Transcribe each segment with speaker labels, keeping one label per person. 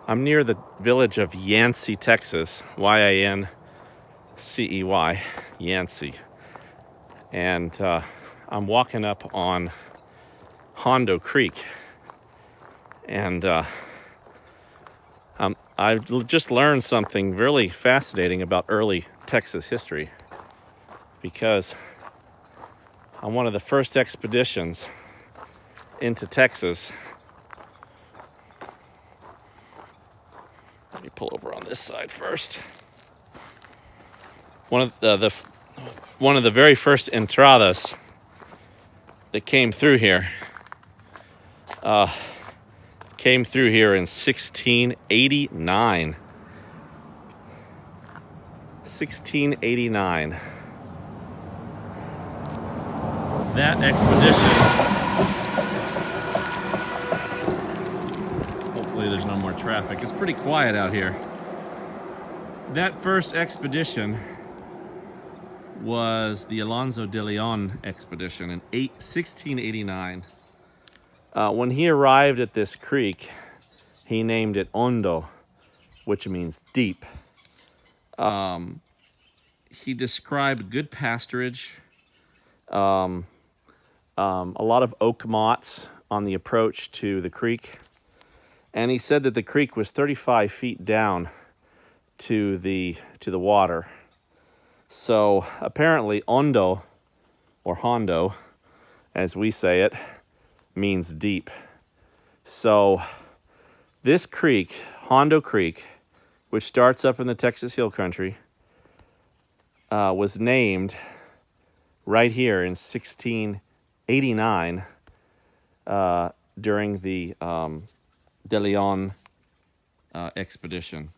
Speaker 1: I'm near the village of Yancey, Texas, Y-A-N-C-E-Y, Yancey. And I'm walking up on Hondo Creek. And I've just learned something really fascinating about early Texas history, because on one of the first expeditions into Texas, let me pull over on this side first. One of the very first entradas that came through here in 1689. 1689. That expedition. Hopefully there's no more traffic. It's pretty quiet out here. That first expedition was the Alonzo De Leon expedition in 1689. When he arrived at this creek, he named it Hondo, which means deep. He described good pasturage, a lot of oak mottes on the approach to the creek, and he said that the creek was 35 feet down to the water. So apparently Hondo, or Hondo, as we say it, means deep. So this creek, Hondo Creek, which starts up in the Texas Hill Country, was named right here in 1689 during the De Leon expedition.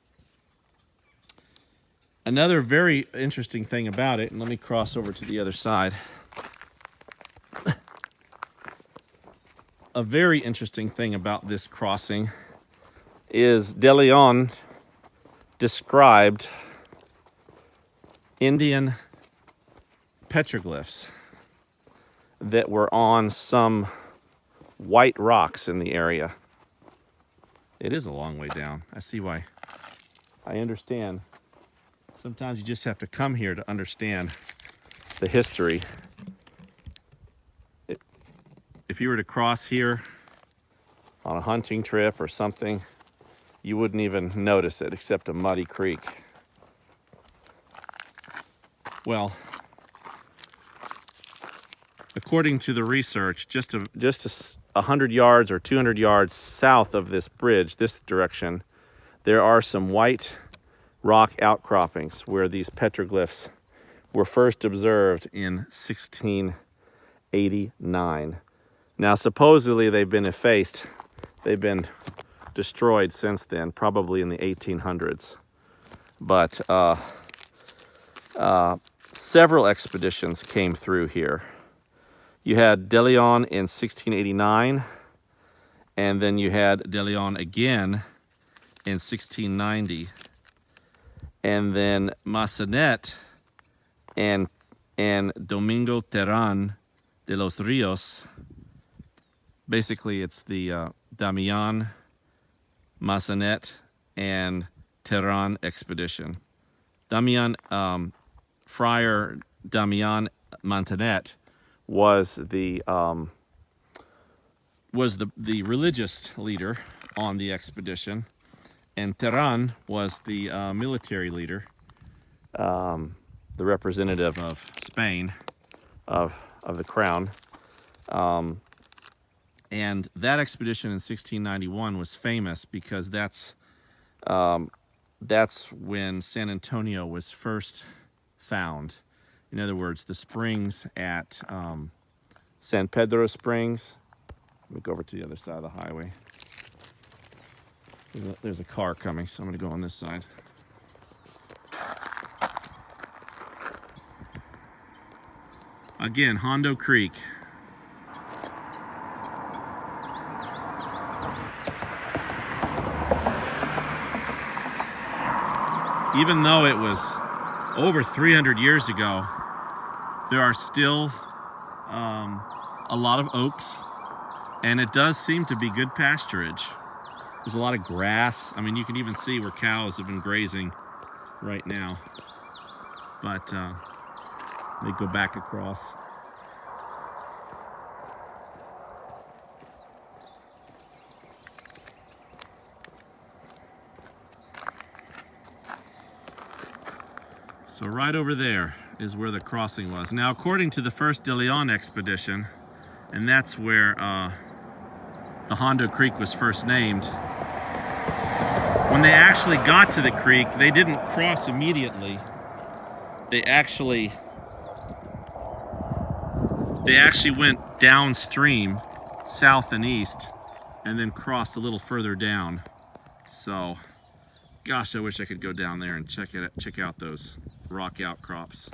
Speaker 1: Another very interesting thing about it, and let me cross over to the other side. A very interesting thing about this crossing is De Leon described Indian petroglyphs that were on some white rocks in the area. It is a long way down. I see why. I understand. Sometimes you just have to come here to understand the history. If you were to cross here on a hunting trip or something, you wouldn't even notice it, except a muddy creek. Well, according to the research, just 100 yards or 200 yards south of this bridge, this direction, there are some white rock outcroppings where these petroglyphs were first observed in 1689. Now, supposedly they've been effaced. They've been destroyed since then, probably in the 1800s. But several expeditions came through here. You had De Leon in 1689, and then you had De Leon again in 1690. And then Massanet and Domingo Terán de los Rios. Basically, it's the Damian, Massanet, and Terán expedition. Friar Damian Montanet was the religious leader on the expedition, and Terán was the military leader, the representative of Spain, of the crown. And that expedition in 1691 was famous because that's when San Antonio was first found. In other words, the springs at San Pedro Springs. Let me go over to the other side of the highway. There's a car coming, so I'm going to go on this side. Again, Hondo Creek. Even though it was over 300 years ago, there are still a lot of oaks, and it does seem to be good pasturage. There's a lot of grass. I mean, you can even see where cows have been grazing right now. But they go back across. So right over there is where the crossing was. Now, according to the first De Leon expedition, and that's where the Hondo Creek was first named, when they actually got to the creek, they didn't cross immediately. They actually went downstream, south and east, and then crossed a little further down. So, gosh, I wish I could go down there and check out those rock outcrops.